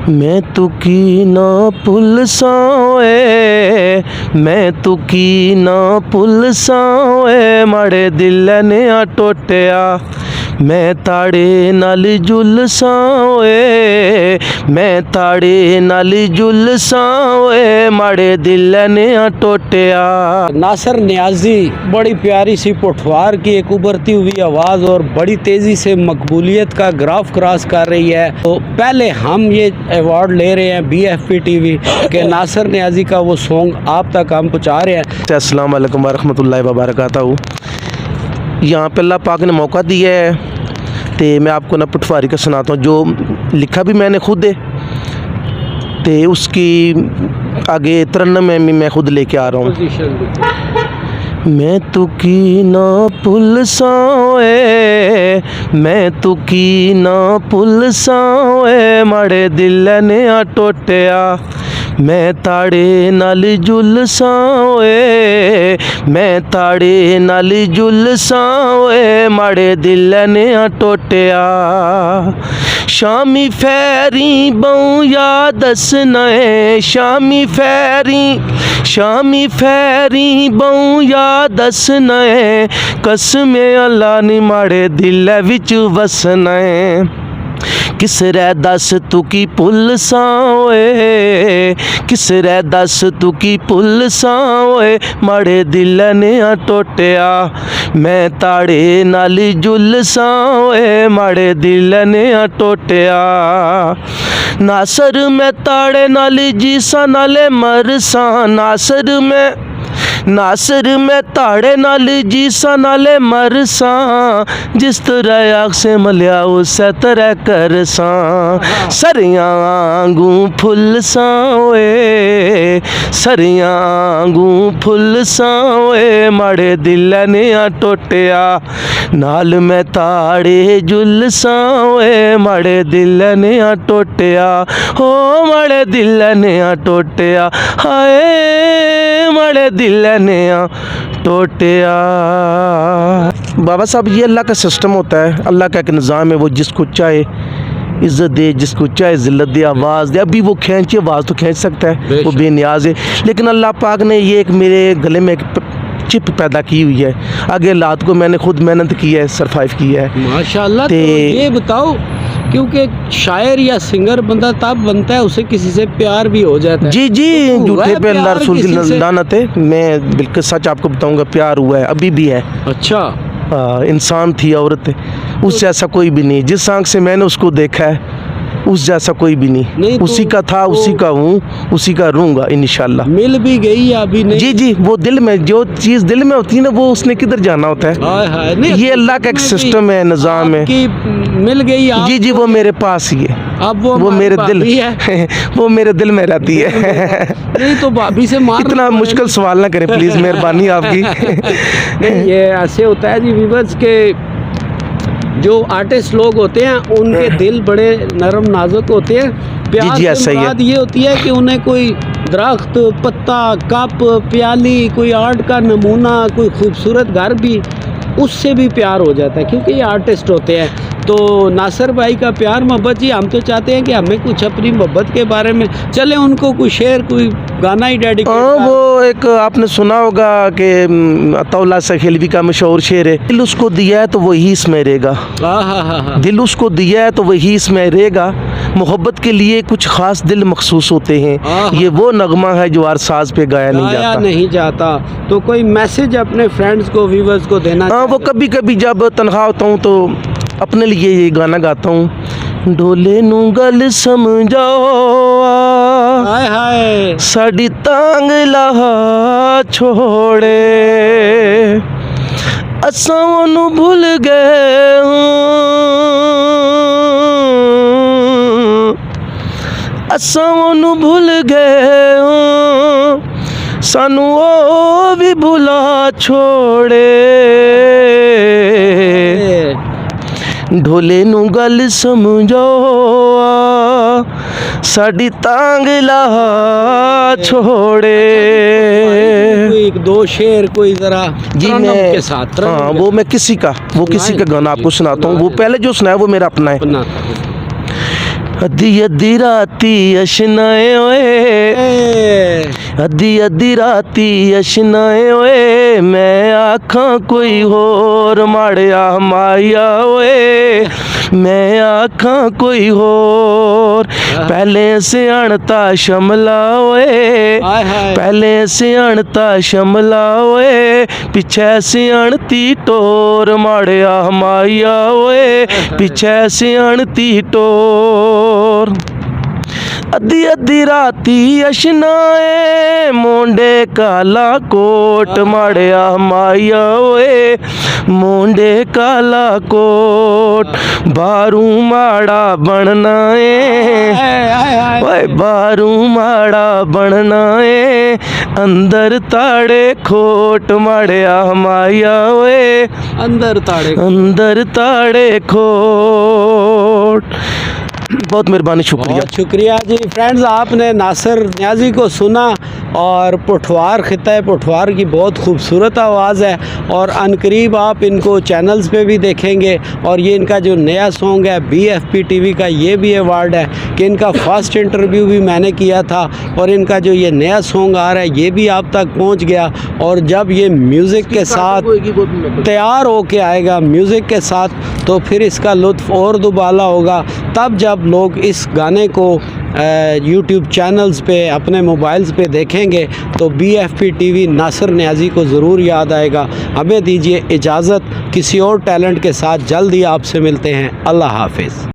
मैं तुकी ना भुल साए, मैं तुकी ना भुल साए, माड़े दिल ने आ टोटिया, मैं ताड़े नाल जुल साए, मैं ताड़े नाल जुल साए, माड़े दिल ने आ टोटिया। नासिर नियाज़ी बड़ी प्यारी सी पुठवार की एक उभरती हुई आवाज़ और बड़ी तेज़ी से मकबूलियत का ग्राफ क्रॉस कर रही है। तो पहले हम ये अवार्ड ले रहे हैं BFP TV के नासिर नियाज़ी का वो सॉन्ग आप तक हम पहुँचा रहे हैं। अस्सलाम वालेकुम वरहमतुल्लाहि वबरकातुहू। यहाँ पे अल्लाह पाक ने मौका दिया है तो मैं आपको ना पटवारी का सुनाता हूँ, जो लिखा भी मैंने खुद है, तो उसकी आगे तरन्नुम में मैं खुद लेके आ रहा हूँ। मैं तुकी ना भुल साए, मैं तुकी ना भुल साए, माड़े दिल ने आ टोटिया, मैं ताड़े नाल जुल साए, मैं ताड़े नाल जुल साए, माड़े दिल ने आ टोटिया। शामी फैरी बहु या दसना है, शामी फैरी बहु या दसना है, कसम अल्लाह नी माड़े दिल विच वसना है। किस रै दस तू की भुल साए, किस रै दस तू की भुल साए, माड़े दिल ने आ टोटिया, मैं ताड़े नाल जुल साए, माड़े दिल ने आ टोटिया। नासर मैं ताड़े नाल जीसा नाले मरसा, नासर मैं ताड़े नाल जीसा नाले मरसा, जिस तरह आग से मलिया उस तरह करसा, सरियां आंगू फुल साए, सरियां आंगू फुल साए, माड़े दिल ने आ टोटिया, नाल मैं ताड़े जुल साए, माड़े दिल ने आ टोटिया, हो माड़े दिल ने आ टोटिया, हाय माड़े दिल ने आ टोटिया। बाबा साहब, ये अल्लाह का सिस्टम होता है, अल्लाह का एक निज़ाम है, वो जिसको चाहे इज़्ज़त दे, जिसको चाहे ज़िल्लत दे, आवाज़ दे। अभी वो खींचे आवाज़ तो खींच सकता है, वो बेनियाज है, लेकिन अल्लाह पाक ने ये एक मेरे गले में एक चिप पैदा की हुई है। आगे लात को मैंने खुद मेहनत की है, सरवाइव किया है माशाल्लाह। तो ये बताओ, क्योंकि शायर या सिंगर बंदा तब बनता है उसे किसी से प्यार भी हो जाता है। जी जी, झूठे पे अल्लाह रसूल की लानत है। मैं बिल्कुल सच आपको बताऊंगा, प्यार हुआ है, अभी भी है। अच्छा, इंसान थी, औरत है, उससे ऐसा कोई भी नहीं। जिस आँख से मैंने उसको देखा है उस जैसा कोई भी नहीं, उसी का था, उसी का हूँ, उसी का रहूँगा इंशाल्लाह। मिल भी गई या अभी नहीं? जी जी, वो दिल में जो चीज़ दिल में होती है ना, वो उसने किधर जाना होता है। नहीं, ये अल्लाह का एक सिस्टम है, निज़ाम है। मिल गई जी जी, वो मेरे पास ही है। अब वो मेरे दिल है वो मेरे दिल में रहती है। नहीं तो भाभी से मार, इतना मुश्किल सवाल ना करें प्लीज़, मेहरबानी आपकी। नहीं, ये ऐसे होता है जी व्यूअर्स के जो आर्टिस्ट लोग होते हैं उनके दिल बड़े नरम नाजुक होते हैं। प्यार जी, से मुराद ये होती है कि उन्हें कोई दरख्त, पत्ता, कप, प्याली, कोई आर्ट का नमूना, कोई खूबसूरत घर भी, उससे भी प्यार हो जाता है, क्योंकि ये आर्टिस्ट होते हैं। तो नासिर भाई का प्यार मोहब्बत, जी हम तो चाहते हैं कि हमें कुछ अपनी मोहब्बत के बारे में चले, उनको कोई शेर, कोई गाना ही डेडिकेट। वो एक आपने सुना होगा कि अताउल्लाह सखेलवी का मशहूर शेर है, दिल उसको दिया है तो वही इसमें रहेगा। दिल उसको दिया है तो वही इसमें रहेगा, मोहब्बत के लिए कुछ खास दिल मखसूस होते हैं, ये वो नगमा है जो हर साज पे गाया नहीं जाता। तो कोई मैसेज अपने फ्रेंड्स को, व्यूअर्स को देना? हाँ, वो कभी कभी जब तनखा होता हूँ तो अपने लिए ये गाना गाता हूँ। ढोले नू गल समझाओ, हाय हाय साड़ी तांग लहा छोड़े, असां ओनू भूल गए हूँ, असां ओनू भूल गए हूँ, सानू ओ भी भुला छोड़े, ढोले नू गल समझो, साड़ी तांग लहा छोड़े। एक दो शेर कोई जरा जी मैं के साथ, हाँ वो मैं किसी का गाना आपको सुनाता हूँ। वो पहले जो सुनाया वो मेरा अपना है। अद्धी अद्धी राती अशनाए ओए, अद्धी अद्धी राती अशनाए ओए, मैं आखां कोई होर माड़िया माया ओए, मैं आखां कोई होर। पहले सियाणता शमला ओए, हाय हाय। पहले सियाणता शमला ओए, पिछे सियाणती टोर माड़िया माया ओए, पिछे सियाणती टोर। अद्धी अद्धी राती अशनाए मोंडे काला कोट माड़िया माया ओए, मोंडे काला कोट। बारू माड़ा बनना है ओए, बारू माड़ा बनना है, अंदर ताड़े खोट माड़िया माया ओए, अंदर ताड़े। अंदर ताड़े खोट। बहुत मेहरबानी, शुक्रिया। बहुत शुक्रिया जी। फ्रेंड्स, आपने नासिर नियाज़ी को सुना और पुठवार खिता है पुठवार की बहुत खूबसूरत आवाज़ है और अनकरीब आप इनको चैनल्स पे भी देखेंगे। और ये इनका जो नया सॉन्ग है BFP TV का, ये भी अवार्ड है कि इनका फर्स्ट इंटरव्यू भी मैंने किया था और इनका जो ये नया सॉन्ग आ रहा है ये भी आप तक पहुंच गया। और जब ये म्यूज़िक के साथ तैयार होके आएगा म्यूज़िक के साथ, तो फिर इसका लुत्फ़ और दुबाला होगा। तब जब लोग इस गाने को YouTube चैनल्स पे अपने मोबाइल्स पे देखेंगे तो BFP TV नासिर नियाज़ी को ज़रूर याद आएगा। हमें दीजिए इजाज़त, किसी और टैलेंट के साथ जल्द ही आपसे मिलते हैं। अल्लाह हाफिज़।